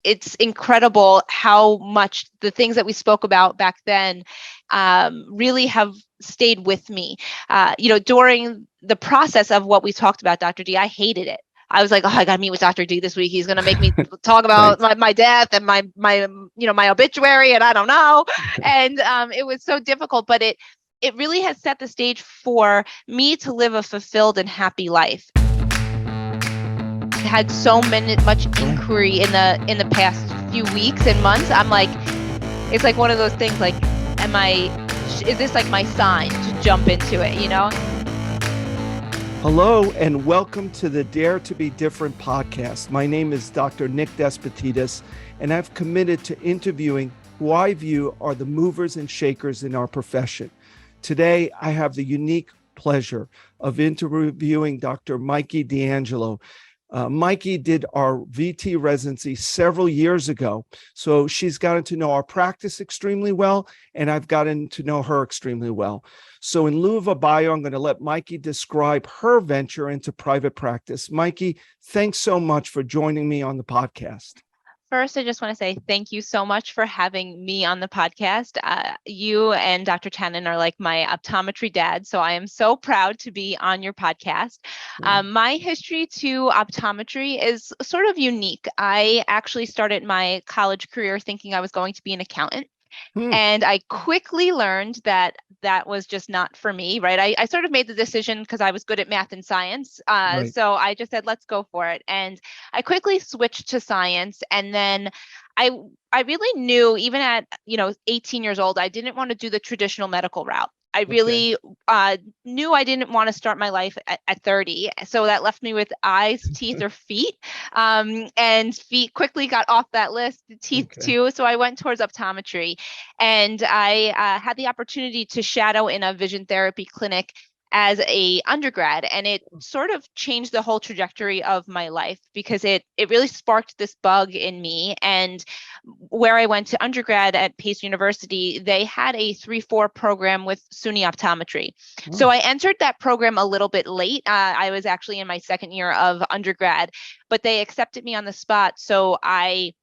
it's incredible how much the things that we spoke about back then really have stayed with me. During the process of what we talked about, Dr. D, I hated it. I was like, oh, I got to meet with Dr. D this week. He's going to make me talk about my death and my obituary, and I don't know. And it was so difficult, but it really has set the stage for me to live a fulfilled and happy life. I had so much inquiry in the past few weeks and months. I'm like, it's like one of those things. Like, is this like my sign to jump into it? Hello and welcome to the Dare to Be Different podcast. My name is Dr. Nick Despotidis, and I've committed to interviewing who I view are the movers and shakers in our profession. Today, I have the unique pleasure of interviewing Dr. Miki D'Angelo. Miki did our VT residency several years ago, so she's gotten to know our practice extremely well, and I've gotten to know her extremely well. So in lieu of a bio, I'm going to let Miki describe her venture into private practice. Miki, thanks so much for joining me on the podcast. First, I just want to say thank you so much for having me on the podcast. You and Dr. Tannen are like my optometry dad, so I am so proud to be on your podcast. My history to optometry is sort of unique. I actually started my college career thinking I was going to be an accountant. And I quickly learned that was just not for me, right? I sort of made the decision because I was good at math and science. So I just said, let's go for it. And I quickly switched to science. And then I really knew, even at 18 years old, I didn't want to do the traditional medical route. I really knew I didn't want to start my life at 30. So that left me with eyes, teeth, or feet. And feet quickly got off that list, teeth too. So I went towards optometry. And I had the opportunity to shadow in a vision therapy clinic as a undergrad, and it sort of changed the whole trajectory of my life because it really sparked this bug in me. And where I went to undergrad at Pace University, they had a 3-4 program with SUNY optometry. So I entered that program a little bit late. I was actually in my second year of undergrad, but they accepted me on the spot. So I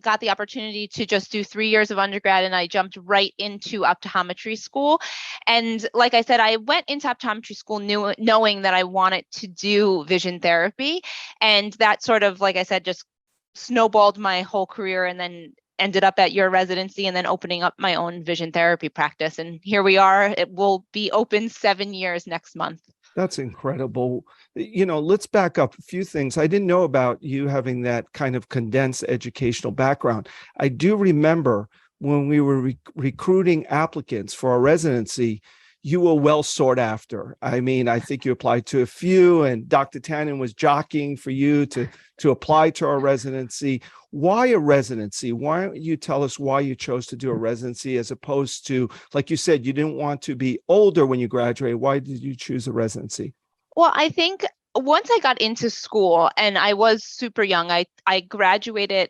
got the opportunity to just do 3 years of undergrad, and I jumped right into optometry school. And like I said, I went into optometry school knowing that I wanted to do vision therapy. And that sort of, like I said, just snowballed my whole career, and then ended up at your residency and then opening up my own vision therapy practice. And here we are. It will be open 7 years next month. That's incredible. Let's back up a few things. I didn't know about you having that kind of condensed educational background. I do remember when we were recruiting applicants for our residency, you were well sought after. I mean, I think you applied to a few, and Dr. Tannen was jockeying for you to apply to our residency. Why a residency? Why don't you tell us why you chose to do a residency as opposed to, like you said, you didn't want to be older when you graduated. Why did you choose a residency? Well, I think once I got into school, and I was super young, I graduated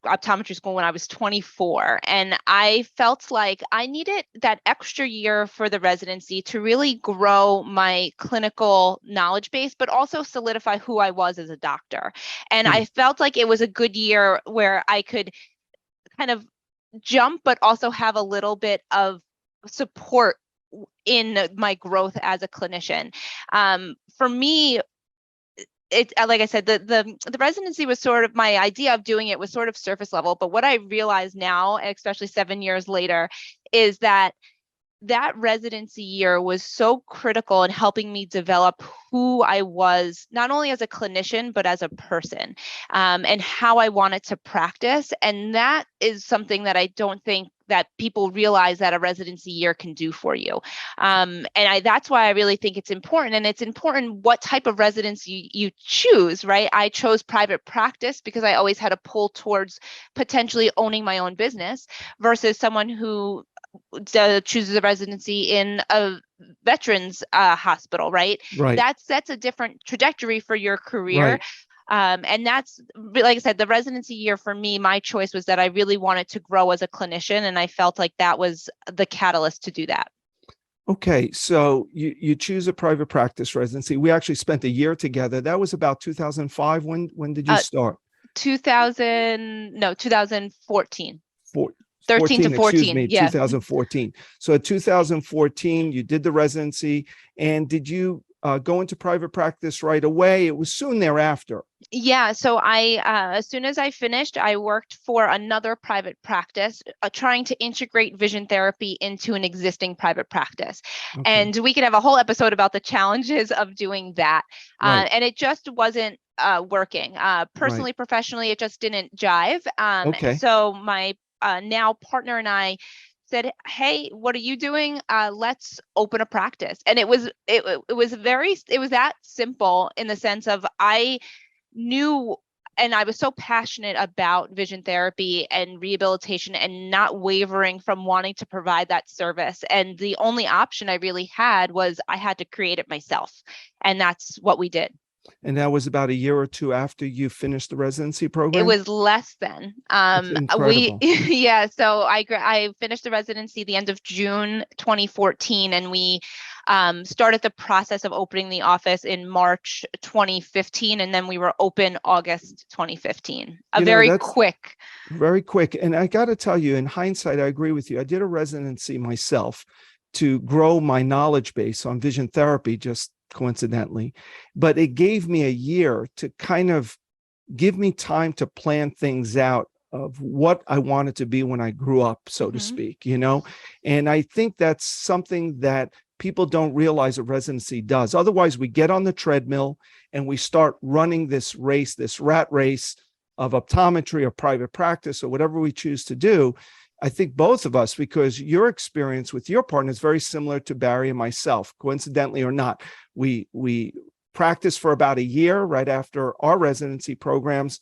optometry school when I was 24, and I felt like I needed that extra year for the residency to really grow my clinical knowledge base, but also solidify who I was as a doctor. And I felt like it was a good year where I could kind of jump, but also have a little bit of support in my growth as a clinician. For me, it, like I said, the residency was sort of, my idea of doing it was sort of surface level. But what I realize now, especially 7 years later, is that residency year was so critical in helping me develop who I was, not only as a clinician, but as a person, and how I wanted to practice. And that is something that I don't think that people realize that a residency year can do for you. And that's why I really think it's important. And it's important what type of residency you choose, right? I chose private practice because I always had a pull towards potentially owning my own business versus someone who chooses a residency in a veterans hospital, right? That sets a different trajectory for your career. And that's, like I said, the residency year for me, my choice was that I really wanted to grow as a clinician, and I felt like that was the catalyst to do that. Okay, so you choose a private practice residency. We actually spent a year together. That was about 2005. When did you start? 2014. 13 to 14, excuse 14. me, Yeah. 2014. So at 2014, you did the residency. And did you go into private practice right away? It was soon thereafter. Yeah. So as soon as I finished, I worked for another private practice, trying to integrate vision therapy into an existing private practice. Okay. And we could have a whole episode about the challenges of doing that. Right. And it just wasn't working. Personally, professionally, it just didn't jive. Okay. So my now partner and I said, "Hey, what are you doing? Let's open a practice." And it was that simple, in the sense of I knew, and I was so passionate about vision therapy and rehabilitation and not wavering from wanting to provide that service. And the only option I really had was I had to create it myself. And that's what we did. And that was about a year or two after you finished the residency program? It was less than. That's incredible. Yeah. So I finished the residency the end of June 2014, and we started the process of opening the office in March 2015, and then we were open August 2015. Very quick. Very quick. And I got to tell you, in hindsight, I agree with you. I did a residency myself to grow my knowledge base on vision therapy, just coincidentally, but it gave me a year to kind of give me time to plan things out of what I wanted to be when I grew up, so to speak, and I think that's something that people don't realize a residency does. Otherwise, we get on the treadmill and we start running this race, this rat race of optometry or private practice or whatever we choose to do. I think both of us, because your experience with your partner is very similar to Barry and myself, coincidentally or not. We practiced for about a year right after our residency programs.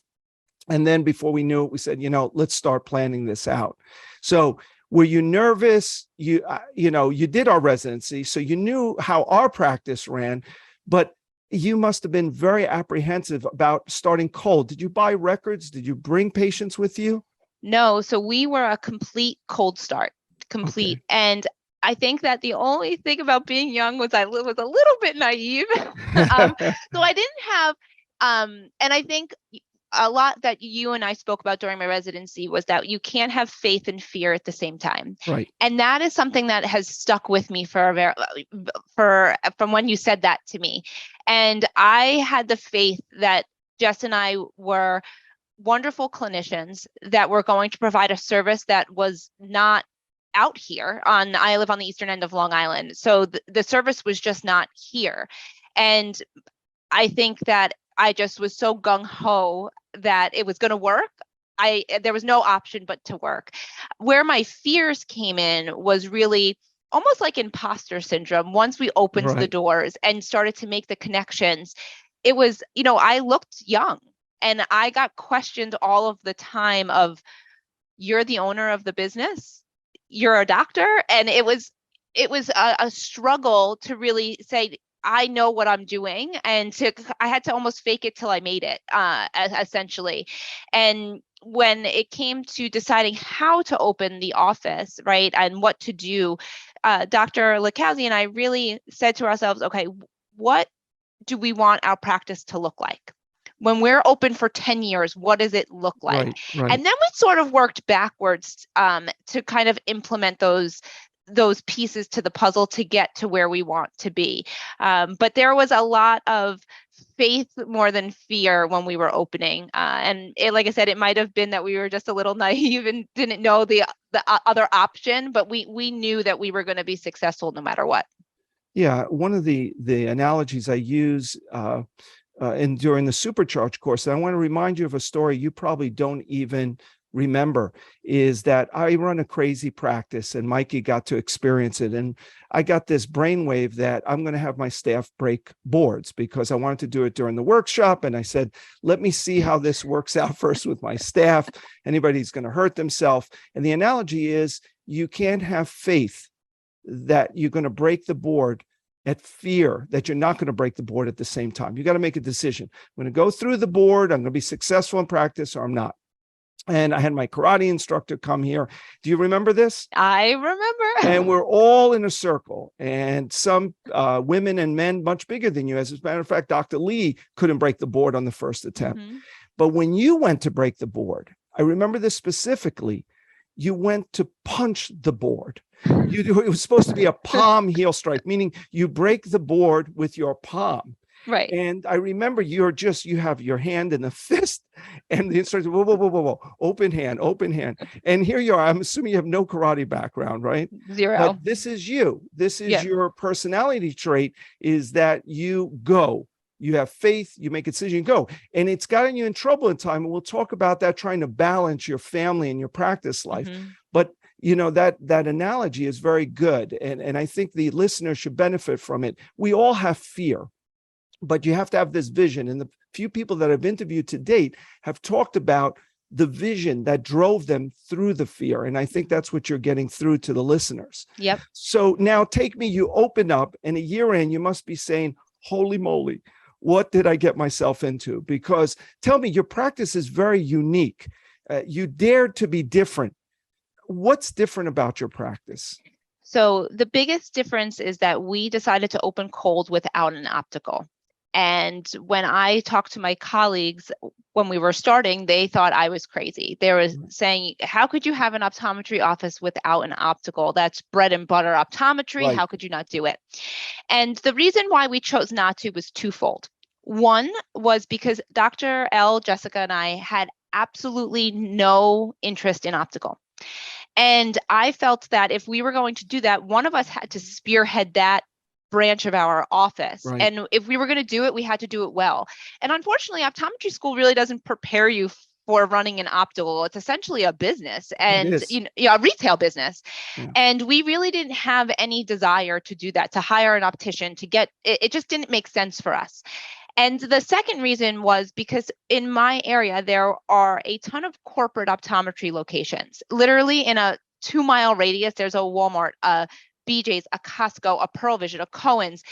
And then before we knew it, we said, let's start planning this out. So were you nervous? You did our residency, so you knew how our practice ran, but you must have been very apprehensive about starting cold. Did you buy records? Did you bring patients with you? No, so we were a complete cold start, complete. Okay. And I think that the only thing about being young was I was a little bit naive. So I didn't have, and I think a lot that you and I spoke about during my residency was that you can't have faith and fear at the same time. Right. And that is something that has stuck with me from when you said that to me. And I had the faith that Jess and I were wonderful clinicians that were going to provide a service that was not out here I live on the eastern end of Long Island. So the service was just not here. And I think that I just was so gung-ho that it was going to work. There was no option but to work. Where my fears came in was really almost like imposter syndrome. Once we opened the doors and started to make the connections, it was, I looked young. And I got questioned all of the time of, you're the owner of the business, you're a doctor. And it was a struggle to really say, I know what I'm doing. And I had to almost fake it till I made it, essentially. And when it came to deciding how to open the office, right, and what to do, Dr. Licazzi and I really said to ourselves, okay, what do we want our practice to look like? When we're open for 10 years, what does it look like? Right. And then we sort of worked backwards to kind of implement those pieces to the puzzle to get to where we want to be. But there was a lot of faith more than fear when we were opening. Like I said, it might have been that we were just a little naive and didn't know the other option, but we knew that we were going to be successful no matter what. Yeah, one of the analogies I use during the Supercharge course, and I want to remind you of a story you probably don't even remember, is that I run a crazy practice and Mikey got to experience it. And I got this brainwave that I'm going to have my staff break boards because I wanted to do it during the workshop. And I said, let me see how this works out first with my staff. Anybody's going to hurt themselves. And the analogy is you can't have faith that you're going to break the board at fear that you're not going to break the board at the same time. You got to make a decision. I'm going to go through the board. I'm going to be successful in practice or I'm not. And I had my karate instructor come here. Do you remember this? I remember. And we're all in a circle and some women and men much bigger than you. As a matter of fact, Dr. Lee couldn't break the board on the first attempt. Mm-hmm. But when you went to break the board, I remember this specifically, you went to punch the board. It was supposed to be a palm heel strike, meaning you break the board with your palm. Right. And I remember you have your hand in a fist, and the instructor, whoa, open hand. And here you are. I'm assuming you have no karate background, right? Zero. But this is you. This is your personality trait, is that you go. You have faith, you make a decision, go. And it's gotten you in trouble in time. And we'll talk about that, trying to balance your family and your practice life. But that analogy is very good. And I think the listener should benefit from it. We all have fear, but you have to have this vision. And the few people that I've interviewed to date have talked about the vision that drove them through the fear. And I think that's what you're getting through to the listeners. Yep. So now take me, you open up, and a year in, you must be saying, holy moly, what did I get myself into? Because tell me, your practice is very unique. You dared to be different. What's different about your practice? So the biggest difference is that we decided to open cold without an optical. And when I talked to my colleagues when we were starting, they thought I was crazy. They were saying, how could you have an optometry office without an optical? That's bread and butter optometry. Right. How could you not do it? And the reason why we chose not to was twofold. One was because Dr. L, Jessica, and I had absolutely no interest in optical. And I felt that if we were going to do that, one of us had to spearhead that branch of our office. Right. And if we were going to do it, we had to do it well. And unfortunately, optometry school really doesn't prepare you for running an optical. It's essentially a business, and a retail business. Yeah. And we really didn't have any desire to do that, to hire an optician, to get it just didn't make sense for us. And the second reason was because in my area, there are a ton of corporate optometry locations. Literally in a 2-mile radius, there's a Walmart, a BJ's, a Costco, a Pearl Vision, a Cohen's,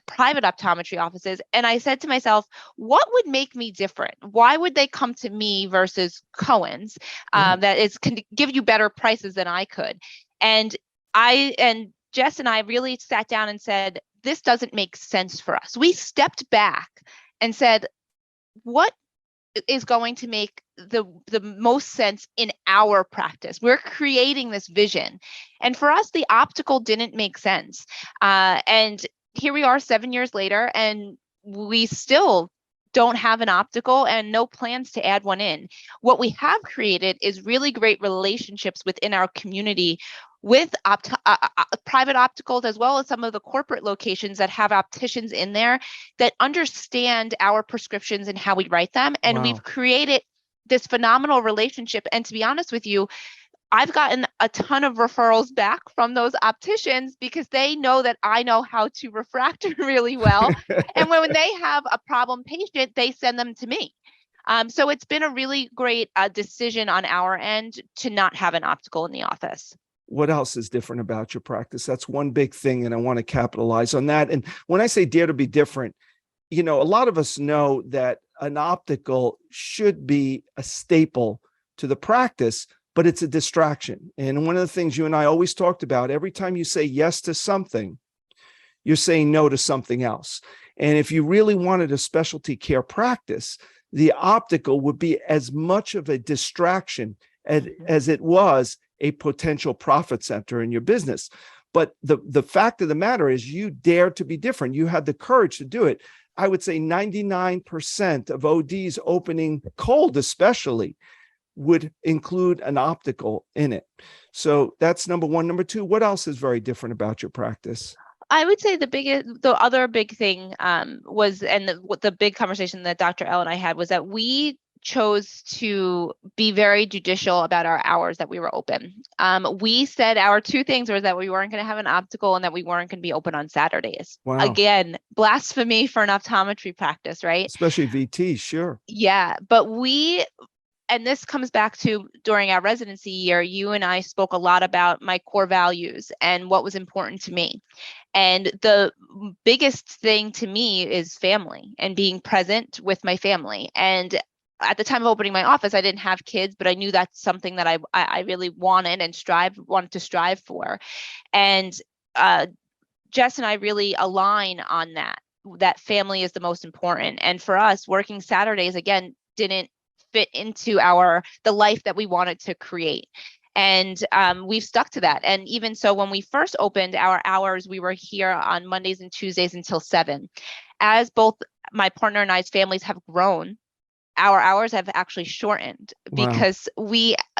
private optometry offices. And I said to myself, what would make me different? Why would they come to me versus Cohen's that can give you better prices than I could? And Jess and I really sat down and said, this doesn't make sense for us. We stepped back and said, what is going to make the most sense in our practice? We're creating this vision. And for us, the optical didn't make sense. And here we are 7 years later, and we still don't have an optical and no plans to add one in. What we have created is really great relationships within our community with private opticals, as well as some of the corporate locations that have opticians in there that understand our prescriptions and how we write them. And we've created this phenomenal relationship. And to be honest with you, I've gotten a ton of referrals back from those opticians because they know that I know how to refract really well. And when they have a problem patient, they send them to me. So it's been a really great decision on our end to not have an optical in the office. What else is different about your practice? That's one big thing, and I want to capitalize on that. And when I say dare to be different, a lot of us know that an optical should be a staple to the practice, but it's a distraction. And one of the things you and I always talked about, every time you say yes to something, you're saying no to something else. And if you really wanted a specialty care practice, the optical would be as much of a distraction as it was a potential profit center in your business. But the fact of the matter is, you dare to be different. You had the courage to do it. I would say 99% of ODs opening cold, especially, would include an optical in it. So that's number one. Number two, what else is very different about your practice? I would say the other big thing was, and the big conversation that Dr. L and I had was that we chose to be very judicial about our hours that we were open. We said our two things were that we weren't going to have an optical and that we weren't going to be open on Saturdays. Wow. Again, blasphemy for an optometry practice, right? Especially VT, sure. Yeah, but and this comes back to during our residency year, you and I spoke a lot about my core values and what was important to me. And the biggest thing to me is family and being present with my family. And at the time of opening my office, I didn't have kids, but I knew that's something that I really wanted to strive for. And Jess and I really align on that family is the most important. And for us, working Saturdays, again, didn't fit into the life that we wanted to create. And we've stuck to that. And even so, when we first opened our hours, we were here on Mondays and Tuesdays until 7. As both my partner and I's families have grown, our hours have actually shortened because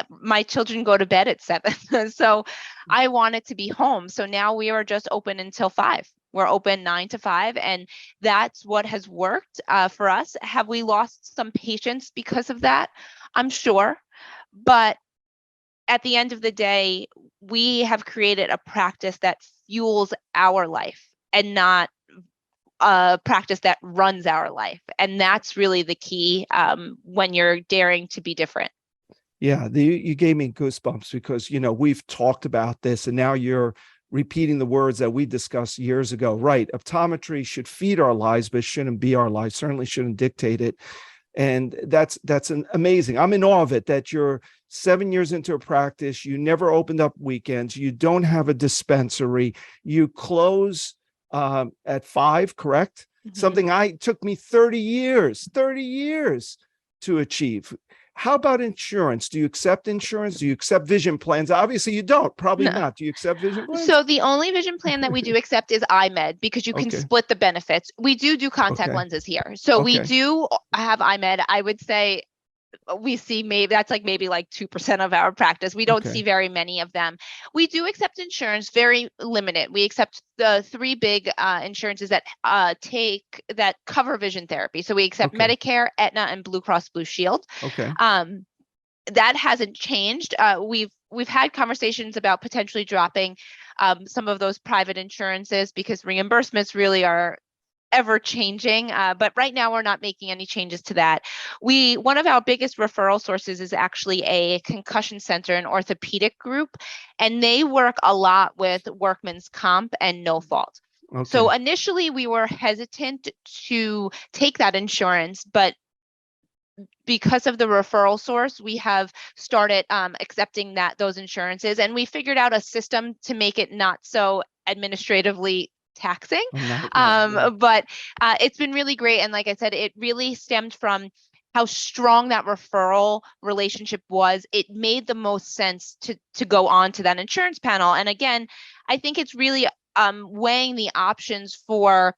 my children go to bed at 7. So I wanted to be home. So now we are just open until 5. We're open 9 to 5. And that's what has worked for us. Have we lost some patients because of that? I'm sure. But at the end of the day, we have created a practice that fuels our life and not a practice that runs our life. And that's really the key when you're daring to be different. Yeah, you gave me goosebumps because, we've talked about this and now you're repeating the words that we discussed years ago. Right. Optometry should feed our lives, but shouldn't be our lives, certainly shouldn't dictate it. And that's amazing. I'm in awe of it that you're 7 years into a practice. You never opened up weekends. You don't have a dispensary. You close at 5, correct? Mm-hmm. Something took me 30 years to achieve. How about insurance? Do you accept insurance? Do you accept vision plans? Obviously you don't, probably not. Do you accept vision plans? So the only vision plan that we do accept is iMed because you can split the benefits. We do contact lenses here. So we do have iMed. I would say we see maybe 2% of our practice. We don't see very many of them. We do accept insurance, very limited. We accept the 3 big insurances that cover vision therapy. So we accept Medicare, Aetna, and Blue Cross Blue Shield. That hasn't changed. We've had conversations about potentially dropping some of those private insurances because reimbursements really are ever changing, but right now we're not making any changes to that. One of our biggest referral sources is actually a concussion center, an orthopedic group, and they work a lot with workman's comp and no fault. So initially we were hesitant to take that insurance, but because of the referral source, we have started accepting those insurances, and we figured out a system to make it not so administratively taxing. But it's been really great. And like I said, it really stemmed from how strong that referral relationship was. It made the most sense to go on to that insurance panel. And again, I think it's really weighing the options for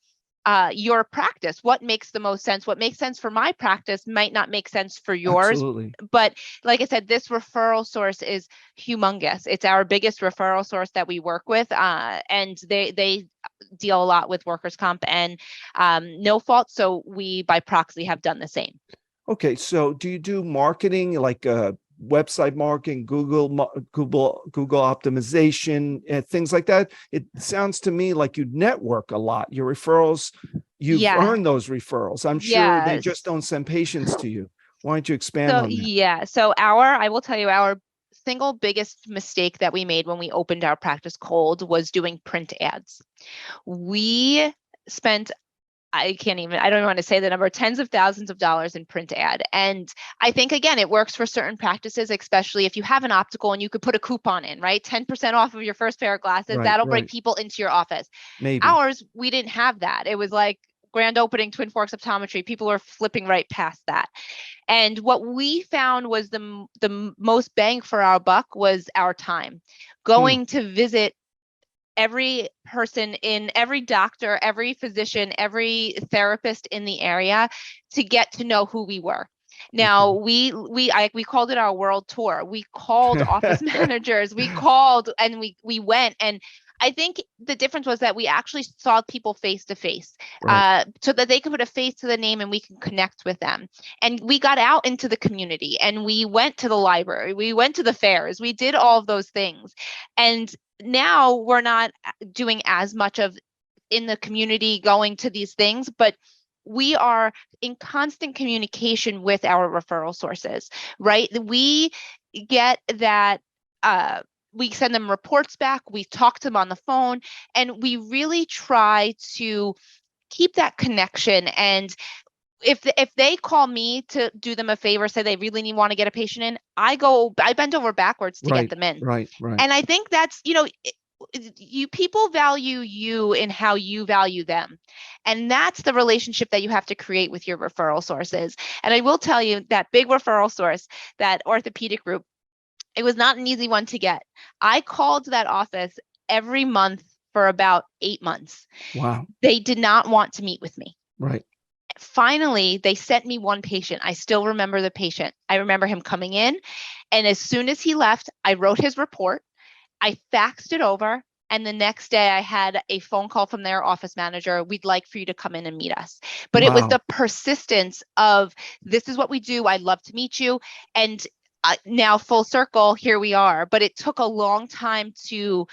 your practice. What makes the most sense? What makes sense for my practice might not make sense for yours. Absolutely. But like I said, this referral source is humongous. It's our biggest referral source that we work with, and they deal a lot with workers' comp and no fault. So we, by proxy, have done the same. Okay, so do you do marketing like website marketing, Google optimization, things like that? It sounds to me like you network a lot. Your referrals, you've earned those referrals. I'm sure they just don't send patients to you. Why don't you expand on that? Yeah, so I will tell you, our single biggest mistake that we made when we opened our practice cold was doing print ads. We spent, I don't even want to say the number, tens of thousands of dollars in print ad. And I think, again, it works for certain practices, especially if you have an optical and you could put a coupon in, right? 10% off of your first pair of glasses. That'll bring people into your office. Maybe. Ours, we didn't have that. It was like grand opening, Twin Forks Optometry. People were flipping right past that. And what we found was the most bang for our buck was our time. Going to visit every person every doctor, every physician, every therapist in the area to get to know who we were. Now, we called it our world tour. We called office managers, we called and we went. And I think the difference was that we actually saw people face to face, so that they could put a face to the name and we can connect with them. And we got out into the community and we went to the library, we went to the fairs, we did all of those things. And now we're not doing as much of in the community going to these things, but we are in constant communication with our referral sources, right? We get that, we send them reports back, we talk to them on the phone, and we really try to keep that connection. And if they call me to do them a favor, say they really want to get a patient in, I bend over backwards to get them in. Right. And I think that's, people value you in how you value them. And that's the relationship that you have to create with your referral sources. And I will tell you that big referral source, that orthopedic group, it was not an easy one to get. I called that office every month for about 8 months. Wow. They did not want to meet with me. Right. Finally, they sent me one patient. I still remember the patient. I remember him coming in, and as soon as he left, I wrote his report. I faxed it over, and the next day I had a phone call from their office manager. We'd like for you to come in and meet us. But it was Wow. the persistence of, this is what we do. I'd love to meet you. And now full circle, here we are. But it took a long time to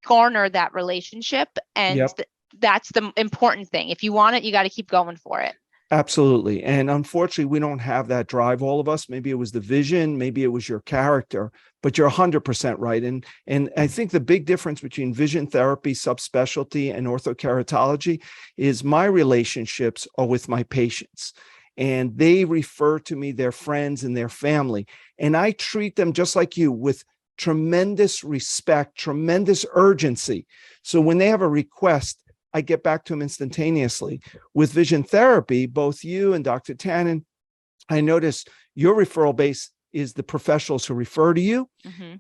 garner that relationship. And Yep. that's the important thing. If you want it, you got to keep going for it. Absolutely. And unfortunately, we don't have that drive, all of us. Maybe it was the vision, maybe it was your character, but you're 100% right. And I think the big difference between vision therapy, subspecialty, and orthokeratology is my relationships are with my patients. And they refer to me, their friends and their family. And I treat them just like you, with tremendous respect, tremendous urgency. So when they have a request, I get back to them instantaneously. With vision therapy, both you and Dr. Tannen, I notice your referral base is the professionals who refer to you,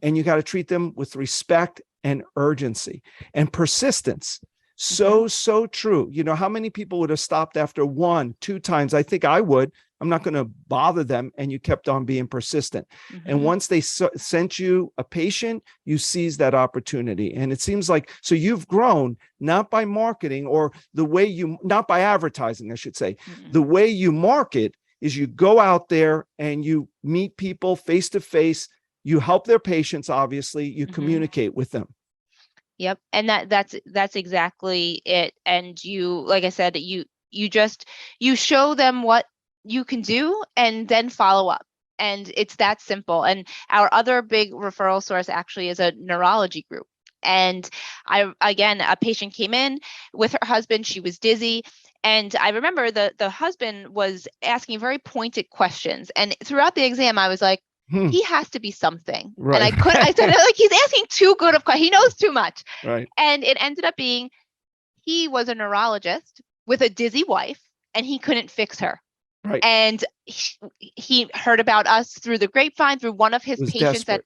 and you got to treat them with respect and urgency and persistence. So true. You know, how many people would have stopped after 1, 2 times? I think I would. I'm not going to bother them. And you kept on being persistent. And once they sent you a patient, you seized that opportunity. And it seems like, so you've grown not by marketing or the way you, not by advertising, I should say. The way you market is you go out there and you meet people face to face. You help their patients, obviously, you communicate with them. Yep. And that's exactly it. And you, like I said, you show them what you can do and then follow up. And it's that simple. And our other big referral source actually is a neurology group. And a patient came in with her husband. She was dizzy. And I remember the husband was asking very pointed questions. And throughout the exam, I was like, he has to be something. Right. And I said, like, he's asking too good of questions. He knows too much. Right. And it ended up being, he was a neurologist with a dizzy wife and he couldn't fix her. Right. And he heard about us through the grapevine, through one of his patients that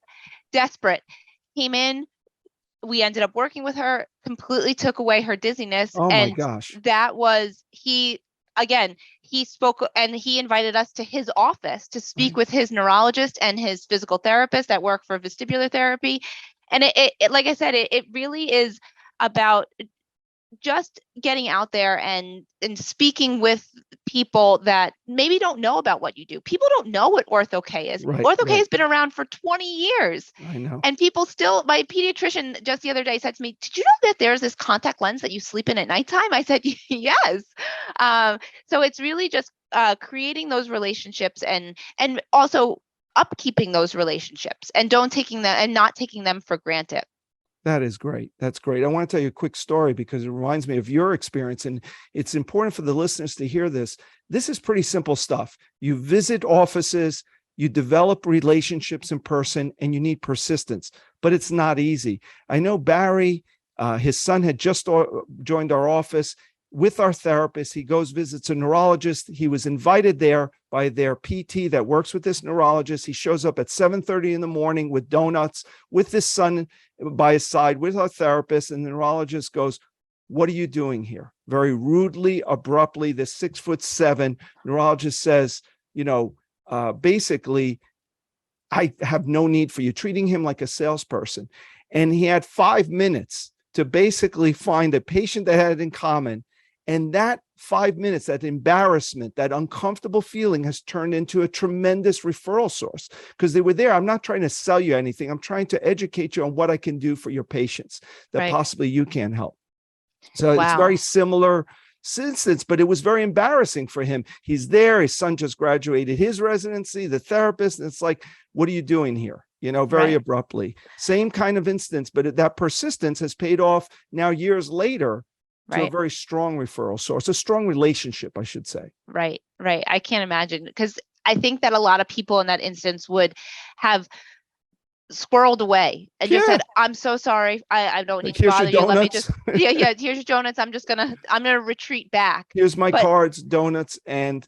desperate came in. We ended up working with her, completely took away her dizziness. Oh my gosh. That was, he spoke and he invited us to his office to speak with his neurologist and his physical therapist that work for vestibular therapy. And it like I said, it really is about just getting out there and speaking with people that maybe don't know about what you do. People don't know what OrthoK is. OrthoK has been around for 20 years. I know. And people still, my pediatrician just the other day said to me, did you know that there's this contact lens that you sleep in at nighttime? I said, yes. So it's really just creating those relationships and also upkeeping those relationships and not taking them for granted. That is great. That's great. I want to tell you a quick story because it reminds me of your experience, and it's important for the listeners to hear this. This is pretty simple stuff. You visit offices, you develop relationships in person, and you need persistence, but it's not easy. I know Barry, his son had just joined our office with our therapist. He goes, visits a neurologist. He was invited there by their PT that works with this neurologist. He shows up at 7:30 in the morning with donuts, with his son by his side, with our therapist. And the neurologist goes, what are you doing here? Very rudely, abruptly, this 6'7" neurologist says, basically, I have no need for you, treating him like a salesperson. And he had 5 minutes to basically find a patient that had it in common. And that 5 minutes, that embarrassment, that uncomfortable feeling has turned into a tremendous referral source because they were there. I'm not trying to sell you anything. I'm trying to educate you on what I can do for your patients that possibly you can help. So It's very similar instance, but it was very embarrassing for him. He's there. His son just graduated his residency, the therapist. And it's like, what are you doing here? Very abruptly. Same kind of instance, but that persistence has paid off now years later. To a very strong referral source, a strong relationship, I should say. Right. I can't imagine, because I think that a lot of people in that instance would have squirreled away and just Yeah. said, I'm so sorry. I don't need Like, to here's your bother you. Let me donuts. just, yeah, here's your donuts. I'm gonna retreat back. Here's my But cards, donuts, and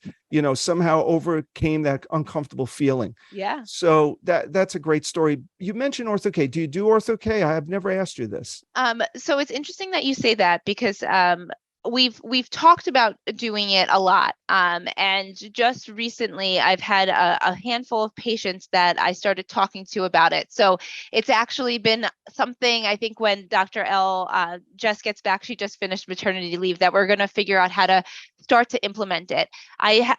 somehow overcame that uncomfortable feeling. yeah. So that's a great story. You mentioned OrthoK. Do you do OrthoK? I have never asked you this. So it's interesting that you say that because we've talked about doing it a lot. And just recently I've had a handful of patients that I started talking to about it. So it's actually been something, I think, when Dr. L Jess gets back, she just finished maternity leave, that we're going to figure out how to start to implement it.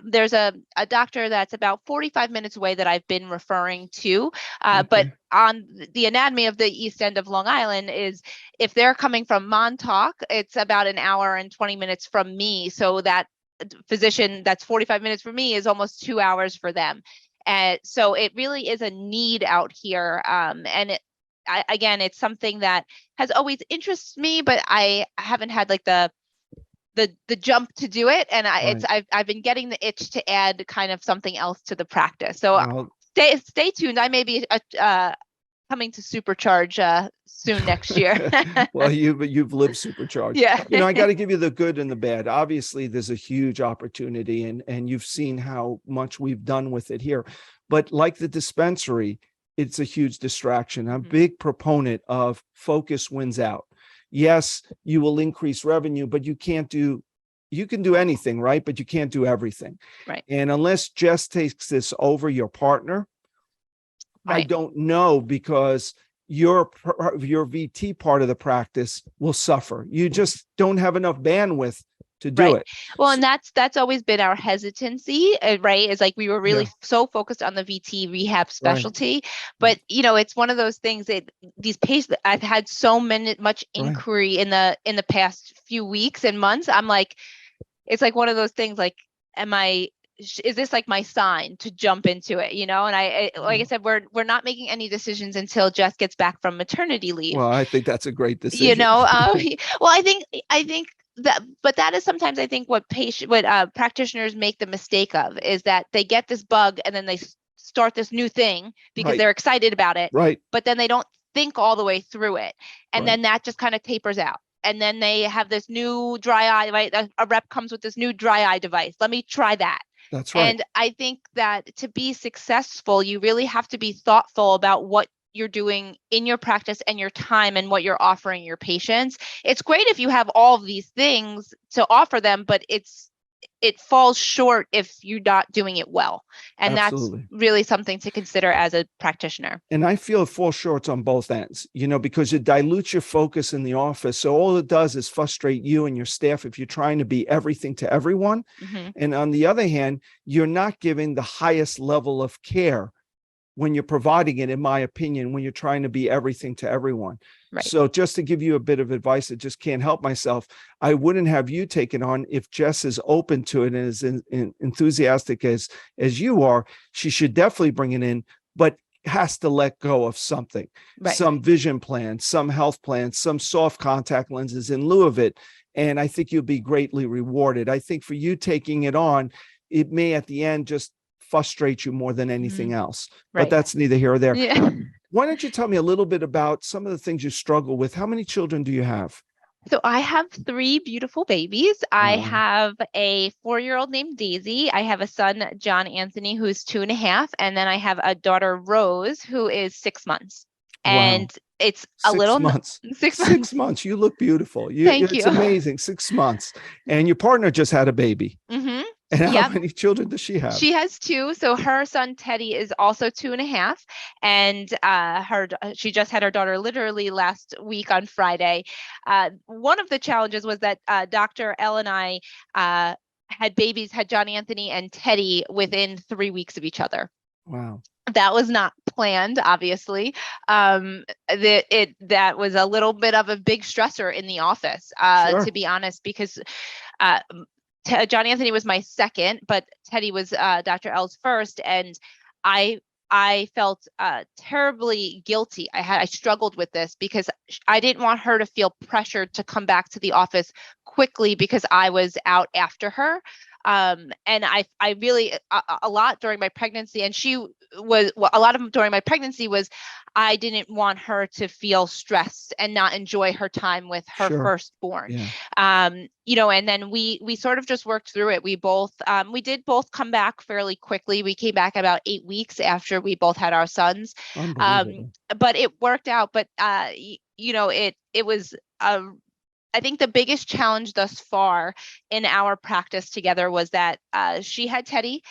There's a doctor that's about 45 minutes away that I've been referring to, but on the anatomy of the East End of Long Island is, if they're coming from Montauk, it's about an hour and 20 minutes from me. So that physician that's 45 minutes from me is almost 2 hours for them. And so it really is a need out here. And again, it's something that has always interested me, but I haven't had like the jump to do it. And I've been getting the itch to add kind of something else to the practice. So stay tuned. I may be coming to Supercharge soon next year. Well, you've lived Supercharge. Yeah. I got to give you the good and the bad. Obviously, there's a huge opportunity, and you've seen how much we've done with it here. But like the dispensary, it's a huge distraction. I'm a big proponent of focus wins out. Yes, you will increase revenue, but you can do anything, right? But you can't do everything. Right. And unless Jess takes this over, your partner, I don't know, because your VT part of the practice will suffer. You just don't have enough bandwidth to do it. Well, and that's always been our hesitancy, right? Is like we were really so focused on the VT rehab specialty, but it's one of those things that these patients, I've had so much inquiry in the past few weeks and months. I'm like, it's like one of those things, like, is this like my sign to jump into it, and I like I said, we're not making any decisions until Jess gets back from maternity leave. Well, I think that's a great decision. Well, I think that, but that is sometimes, I think, what practitioners make the mistake of, is that they get this bug and then they start this new thing because they're excited about it, but then they don't think all the way through it, and then that just kind of tapers out. And then they have this new dry eye, right? A rep comes with this new dry eye device. Let me try that. That's right. And I think that to be successful, you really have to be thoughtful about what you're doing in your practice and your time and what you're offering your patients. It's great if you have all of these things to offer them, but it falls short if you're not doing it well. And that's really something to consider as a practitioner. And I feel it falls short on both ends, because it dilutes your focus in the office. So all it does is frustrate you and your staff if you're trying to be everything to everyone. And on the other hand, you're not giving the highest level of care when you're providing it, in my opinion, when you're trying to be everything to everyone. So just to give you a bit of advice, I just can't help myself. I wouldn't have you take it on if Jess is open to it and is enthusiastic as you are. She should definitely bring it in, but has to let go of something, some vision plan, some health plan, some soft contact lenses in lieu of it. And I think you'll be greatly rewarded. I think for you taking it on, it may at the end just frustrate you more than anything else, but that's neither here or there. Why don't you tell me a little bit about some of the things you struggle with? How many children do you have? So I have 3 beautiful babies. I have a 4-year-old named Daisy. I have a son, John Anthony, who's 2.5. And then I have a daughter, Rose, who is 6 months. And it's a 6 months. 6 months. 6 months. You look beautiful. Thank you. It's amazing. 6 months. And your partner just had a baby. And how many children does she have? She has 2. So her son Teddy is also 2.5, and she just had her daughter literally last week on Friday. One of the challenges was that Dr. L and I had John Anthony and Teddy within 3 weeks of each other. Wow. That was not planned, obviously. That was a little bit of a big stressor in the office, to be honest, because John Anthony was my second, but Teddy was Dr. L's first, and I felt terribly guilty. I struggled with this because I didn't want her to feel pressured to come back to the office quickly because I was out after her. And I really, a lot during my pregnancy, and she was, well, a lot of during my pregnancy was, I didn't want her to feel stressed and not enjoy her time with her Sure. firstborn. Yeah. And then we sort of just worked through it. We did both come back fairly quickly. We came back about 8 weeks after we both had our sons. Unbelievable. But it worked out. But it was I think the biggest challenge thus far in our practice together was that she had Teddy,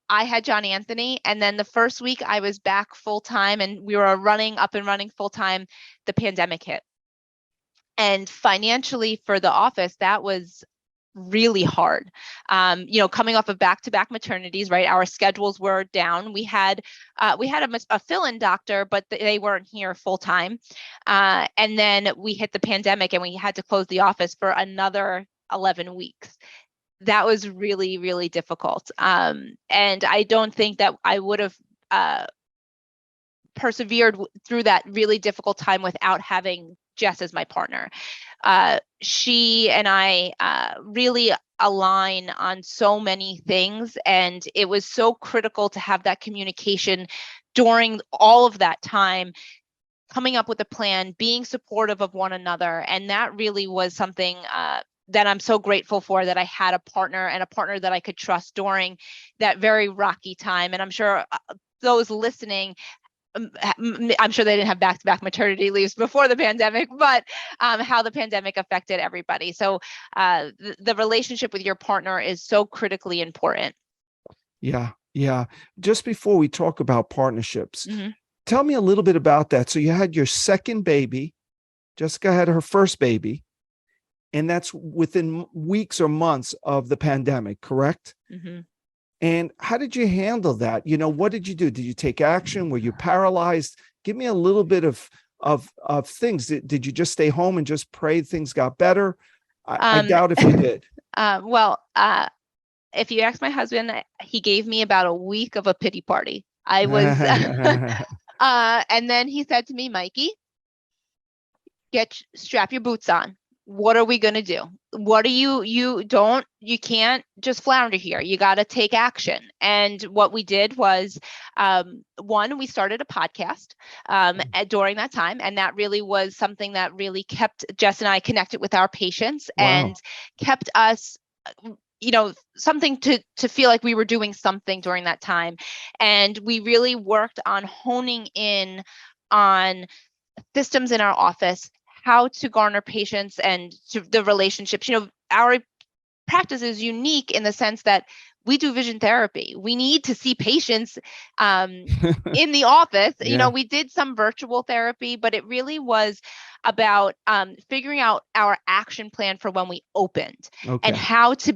I had John Anthony, and then the first week I was back full time and we were up and running full time, the pandemic hit. And financially for the office, that was really hard. Coming off of back-to-back maternities, right? Our schedules were down. We had a fill-in doctor, but they weren't here full time. And then we hit the pandemic and we had to close the office for another 11 weeks. That was really, really difficult. And I don't think that I would have persevered through that really difficult time without having Jess as my partner. She and I really align on so many things, and it was so critical to have that communication during all of that time, coming up with a plan, being supportive of one another. And that really was something that I'm so grateful for, that I had a partner that I could trust during that very rocky time. And I'm sure those listening, I'm sure they didn't have back-to-back maternity leaves before the pandemic, but how the pandemic affected everybody. So the relationship with your partner is so critically important. Yeah. Yeah. Just before we talk about partnerships, Mm-hmm. tell me a little bit about that. So you had your second baby, Jessica had her first baby, and that's within weeks or months of the pandemic, correct? Mm-hmm. And how did you handle that? What did you do? Did you take action? Were you paralyzed? Give me a little bit of things. Did you just stay home and just pray things got better? I doubt if you did. If you ask my husband, he gave me about a week of a pity party. I was, and then he said to me, Mikey, strap your boots on. What are we going to do? What are you can't just flounder here. You got to take action. And what we did was, one, we started a podcast during that time. And that really was something that really kept Jess and I connected with our patients. Wow. And kept us, something to feel like we were doing something during that time. And we really worked on honing in on systems in our office, how to garner patients and to the relationships. Our practice is unique in the sense that we do vision therapy. We need to see patients in the office. Yeah. We did some virtual therapy, but it really was about figuring out our action plan for when we opened. Okay. And how to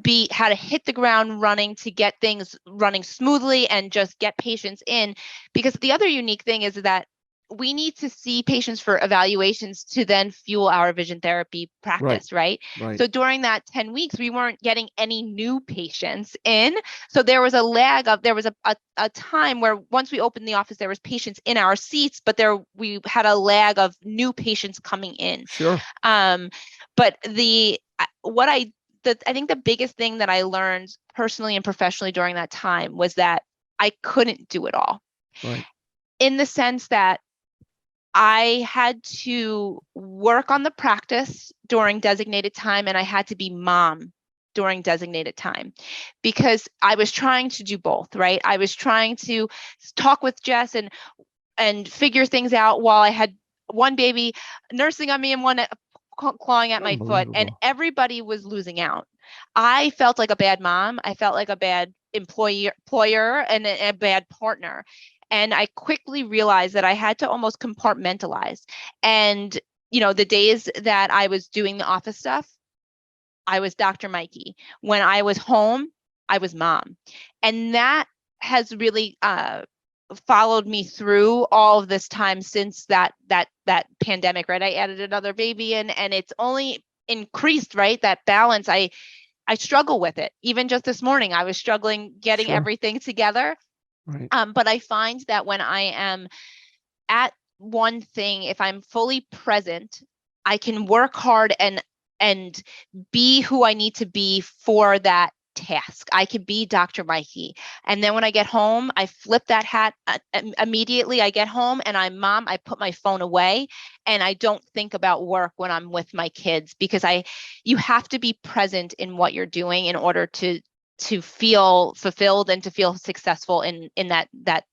hit the ground running to get things running smoothly and just get patients in. Because the other unique thing is that we need to see patients for evaluations to then fuel our vision therapy practice, right? So during that 10 weeks, we weren't getting any new patients in. So there was a time where once we opened the office, there was patients in our seats, but we had a lag of new patients coming in. Sure. But I think the biggest thing that I learned personally and professionally during that time was that I couldn't do it all. Right. In the sense that I had to work on the practice during designated time, and I had to be mom during designated time, because I was trying to do both, right? I was trying to talk with Jess and figure things out while I had one baby nursing on me and one clawing at my foot, and everybody was losing out. I felt like a bad mom. I felt like a bad employer and a bad partner. And I quickly realized that I had to almost compartmentalize. And, the days that I was doing the office stuff, I was Dr. Mikey. When I was home, I was mom. And that has really followed me through all of this time since that pandemic, right? I added another baby in, and it's only increased, right? That balance. I struggle with it. Even just this morning, I was struggling getting everything together. Right. But I find that when I am at one thing, if I'm fully present, I can work hard and be who I need to be for that task. I could be Dr. Mikey. And then when I get home, I flip that hat immediately. I get home and I put my phone away and I don't think about work when I'm with my kids, because you have to be present in what you're doing in order to feel fulfilled and to feel successful in that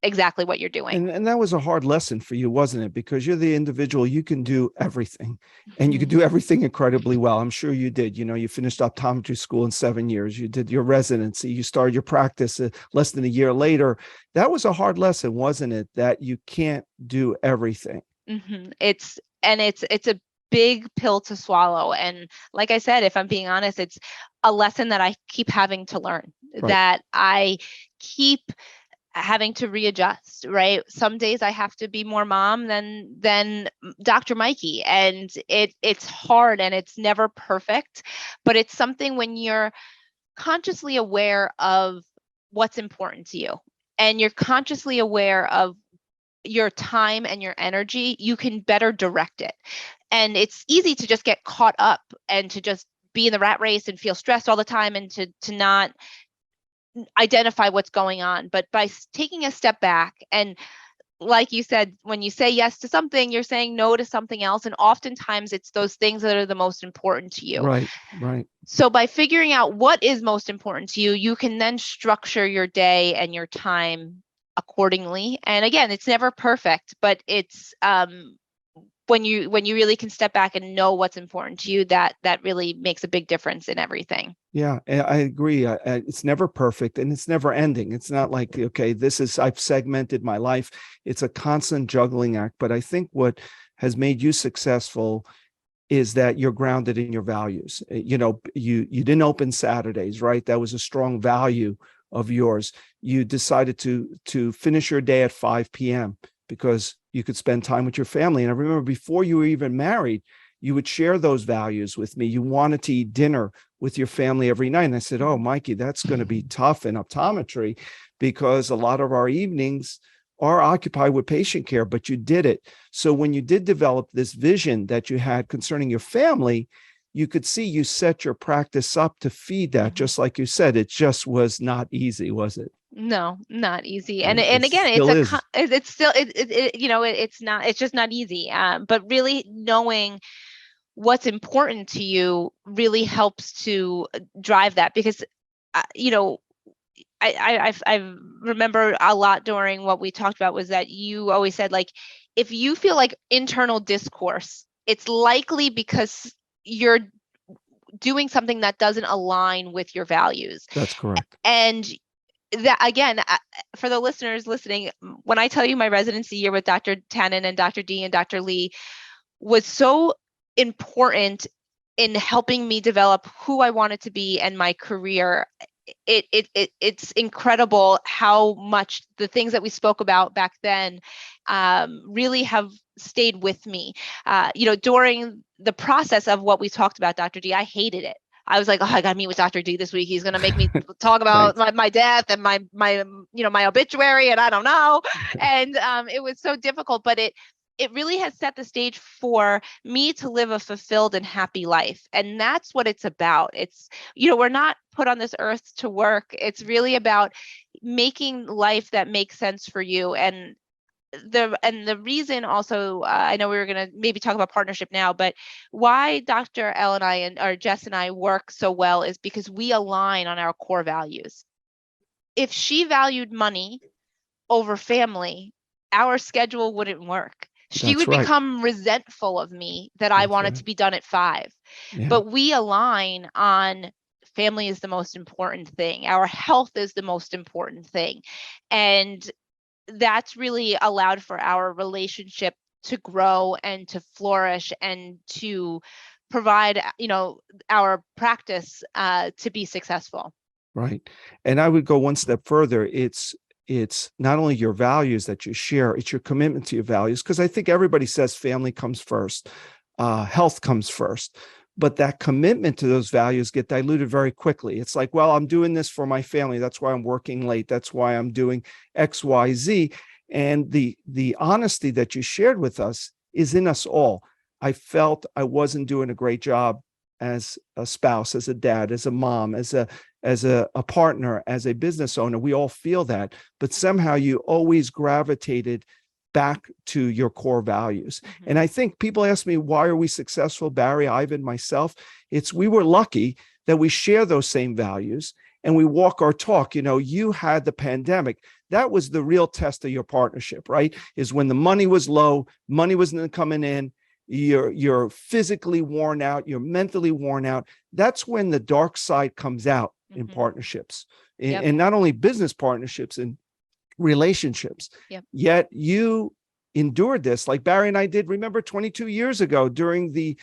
exactly what you're doing. And that was a hard lesson for you, wasn't it? Because you're the individual, you can do everything and you can do everything incredibly well. I'm sure you did. You finished optometry school in 7 years. You did your residency. You started your practice less than a year later. That was a hard lesson, wasn't it? That you can't do everything. It's a big pill to swallow. And like I said, if I'm being honest, it's a lesson that I keep having to learn, that I keep having to readjust, right? Some days I have to be more mom than Dr. Mikey, and it's hard and it's never perfect, but it's something when you're consciously aware of what's important to you and you're consciously aware of your time and your energy, you can better direct it. And it's easy to just get caught up and to just be in the rat race and feel stressed all the time and to not identify what's going on. But by taking a step back, and like you said, when you say yes to something, you're saying no to something else. And oftentimes it's those things that are the most important to you. Right. So by figuring out what is most important to you, you can then structure your day and your time accordingly. And again, it's never perfect, but it's when you really can step back and know what's important to you, that really makes a big difference in everything. Yeah, I agree. It's never perfect and it's never ending. It's not like, okay, I've segmented my life. It's a constant juggling act. But I think what has made you successful is that you're grounded in your values. You didn't open Saturdays, right? That was a strong value of yours. You decided to finish your day at 5 p.m. because you could spend time with your family. And I remember before you were even married, you would share those values with me. You wanted to eat dinner with your family every night. And I said, oh, Mikey, that's going to be tough in optometry because a lot of our evenings are occupied with patient care, but you did it. So when you did develop this vision that you had concerning your family, you could see you set your practice up to feed that. Just like you said, it just was not easy, was it? No, not easy. And It again, still is. it's just not easy. But really knowing what's important to you really helps to drive that, because I remember a lot during what we talked about was that you always said, like, if you feel like internal discourse, it's likely because you're doing something that doesn't align with your values. That's correct. And that, again, for the listeners listening, when I tell you my residency year with Dr. Tannen and Dr. D and Dr. Lee was so important in helping me develop who I wanted to be and my career, it's incredible how much the things that we spoke about back then really have stayed with me. During the process of what we talked about, Dr. D, I hated it. I was like, oh, I got to meet with Dr. D this week. He's going to make me talk about my death and my obituary, and I don't know. And it was so difficult, but it really has set the stage for me to live a fulfilled and happy life. And that's what it's about. It's, we're not put on this earth to work. It's really about making life that makes sense for you. And the reason also, I know we were going to maybe talk about partnership now, but why Dr. L and I or Jess and I work so well is because we align on our core values. If she valued money over family, our schedule wouldn't work. She would become resentful of me that I wanted to be done at 5. Yeah. But we align on family is the most important thing. Our health is the most important thing. And that's really allowed for our relationship to grow and to flourish and to provide, our practice to be successful. Right. And I would go one step further. It's not only your values that you share, it's your commitment to your values. Because I think everybody says family comes first, health comes first. But that commitment to those values get diluted very quickly. It's like, well, I'm doing this for my family. That's why I'm working late. That's why I'm doing X, Y, Z. And the honesty that you shared with us is in us all. I felt I wasn't doing a great job as a spouse, as a dad, as a mom, as a partner, as a business owner. We all feel that, but somehow you always gravitated back to your core values. Mm-hmm. And I think people ask me, why are we successful, Barry, Ivan, myself? We were lucky that we share those same values and we walk our talk. You had the pandemic. That was the real test of your partnership, right? Is when the money was low, money wasn't coming in, you're physically worn out, you're mentally worn out. That's when the dark side comes out in partnerships, and not only business partnerships and relationships. Yet you endured this, like Barry and I did. Remember 22 years ago during the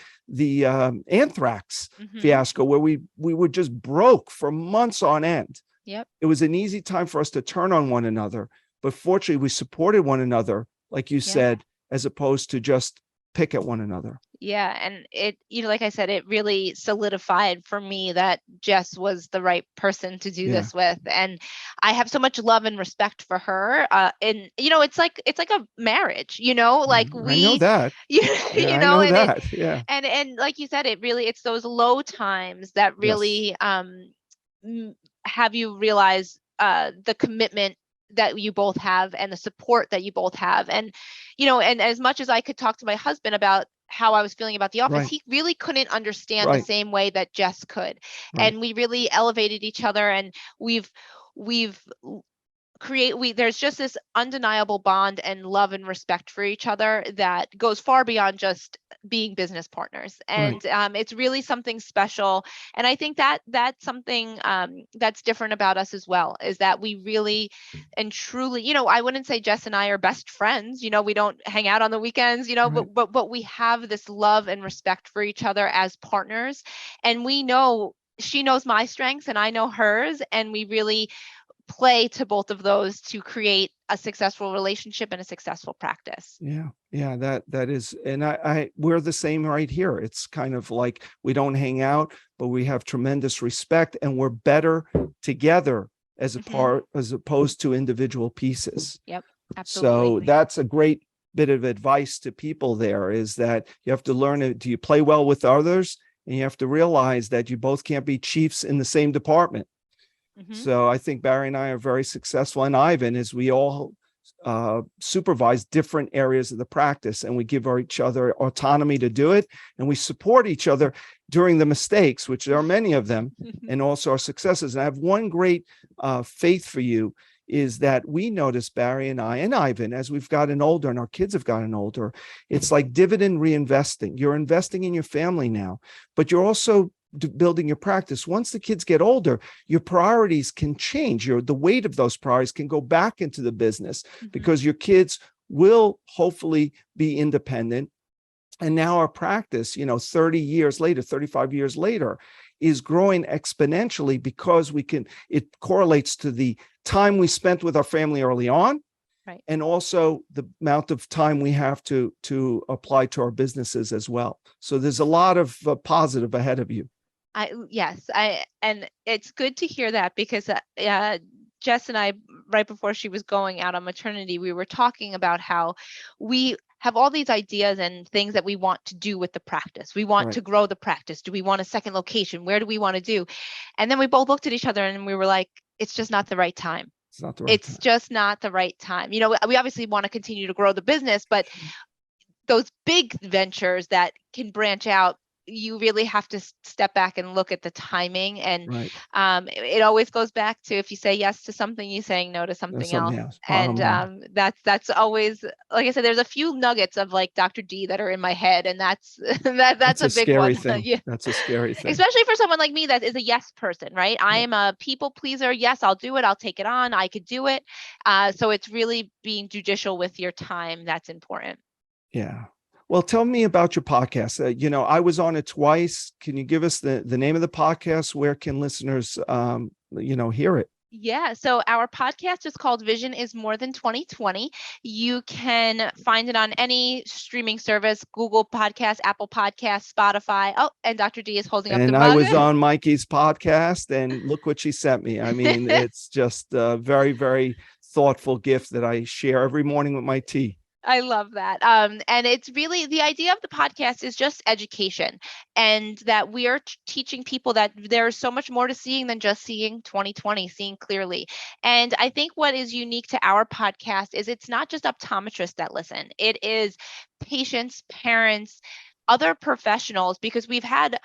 anthrax fiasco, where we were just broke for months on end. It was an easy time for us to turn on one another, but fortunately we supported one another, like you said, as opposed to just pick at one another. Yeah. And it, like I said, it really solidified for me that Jess was the right person to do this with. And I have so much love and respect for her. And, it's like a marriage, like I know that. I know that. And like you said, it's those low times that really have you realize the commitment that you both have and the support that you both have. And, and as much as I could talk to my husband about how I was feeling about the office, he really couldn't understand the same way that Jess could. And we really elevated each other, and we've there's just this undeniable bond and love and respect for each other that goes far beyond just being business partners. And it's really something special. And I think that that's something that's different about us as well, is that we really and truly, I wouldn't say Jess and I are best friends, we don't hang out on the weekends, but we have this love and respect for each other as partners. And we know she knows my strengths and I know hers, and we really play to both of those to create a successful relationship and a successful practice. That is, and we're the same right here. It's kind of like we don't hang out, but we have tremendous respect, and we're better together as a part, as opposed to individual pieces. Absolutely. So that's a great bit of advice to people there, is that you have to learn, do you play well with others? And you have to realize that you both can't be chiefs in the same department. So I think Barry and I are very successful, and Ivan, as we all supervise different areas of the practice, and we give each other autonomy to do it, and we support each other during the mistakes, which there are many of them, and also our successes. And I have one great faith for you, is that we notice, Barry and I and Ivan, as we've gotten older and our kids have gotten older, it's like dividend reinvesting. You're investing in your family now, but you're also building your practice. Once the kids get older, your priorities can change. The weight of those priorities can go back into the business, because your kids will hopefully be independent. And now our practice, 30 years later, 35 years later, is growing exponentially, because it correlates to the time we spent with our family early on, and also the amount of time we have to apply to our businesses as well. So there's a lot of positive ahead of you. And it's good to hear that, because Jess and I, right before she was going out on maternity, we were talking about how we have all these ideas and things that we want to do with the practice. We want to grow the practice. Do we want a second location? Where do we want to do? And then we both looked at each other and we were like, it's just not the right time. It's just not the right time. We obviously want to continue to grow the business, but those big ventures that can branch out, you really have to step back and look at the timing. And it always goes back to, if you say yes to something, you're saying no to something else. And that's always, like I said, there's a few nuggets of like Dr. D that are in my head, and that's a big scary one. Thing. That's a scary thing. Especially for someone like me that is a yes person, right? I am a people pleaser. Yes, I'll do it. I'll take it on. I could do it. So it's really being judicial with your time. That's important. Yeah. Well, tell me about your podcast. I was on it twice. Can you give us the name of the podcast? Where can listeners, hear it? Yeah. So our podcast is called Vision is More Than 2020. You can find it on any streaming service: Google Podcasts, Apple Podcasts, Spotify. Oh, and Dr. D is holding up the mug. And I was on Miki's podcast, and look what she sent me. I mean, it's just a very, very thoughtful gift that I share every morning with my tea. I love that. And it's really the idea of the podcast is just education, and that we are teaching people that there's so much more to seeing than just seeing 2020, seeing clearly. And I think what is unique to our podcast is it's not just optometrists that listen, it is patients, parents, other professionals, because we've had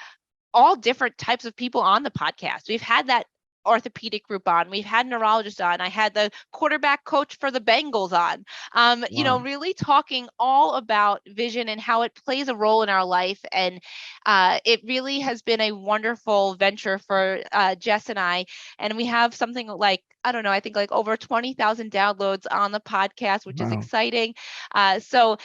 all different types of people on the podcast. We've had that orthopedic group on, we've had neurologists on, I had the quarterback coach for the Bengals on, Wow. really talking all about vision and how it plays a role in our life. And it really has been a wonderful venture for Jess and I. And we have something like, I don't know, I think like over 20,000 downloads on the podcast, which is Wow. exciting. So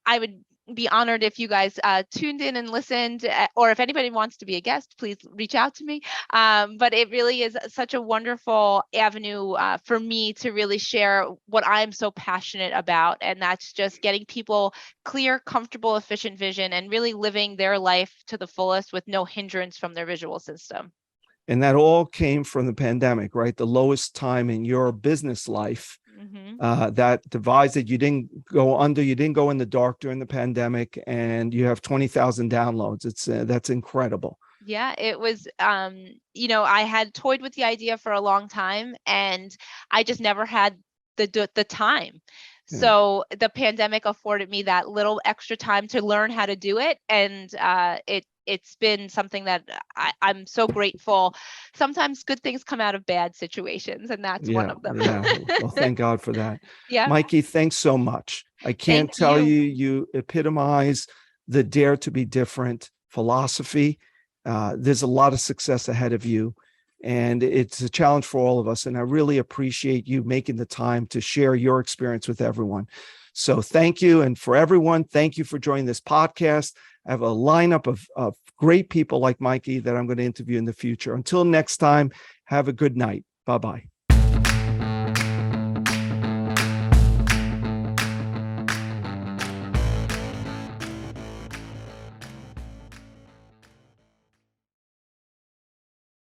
I would be honored if you guys tuned in and listened, or if anybody wants to be a guest, please reach out to me. But it really is such a wonderful avenue for me to really share what I'm so passionate about. And that's just getting people clear, comfortable, efficient vision and really living their life to the fullest with no hindrance from their visual system. And that all came from the pandemic, right? The lowest time in your business life. That device that you didn't go under, you didn't go in the dark during the pandemic, and you have 20,000 downloads. It's that's incredible. Yeah, it was, I had toyed with the idea for a long time, and I just never had the time. Yeah. So the pandemic afforded me that little extra time to learn how to do it. And it's been something that I'm so grateful. Sometimes good things come out of bad situations, and that's one Yeah, of them. yeah. Well, thank God for that. Yeah. Mikey, thanks so much. I can't Thank tell you. you epitomize the dare to be different philosophy. There's a lot of success ahead of you, and it's a challenge for all of us. And I really appreciate you making the time to share your experience with everyone. So thank you. And for everyone, thank you for joining this podcast. I have a lineup of great people like Mikey that I'm going to interview in the future. Until next time, have a good night. Bye-bye.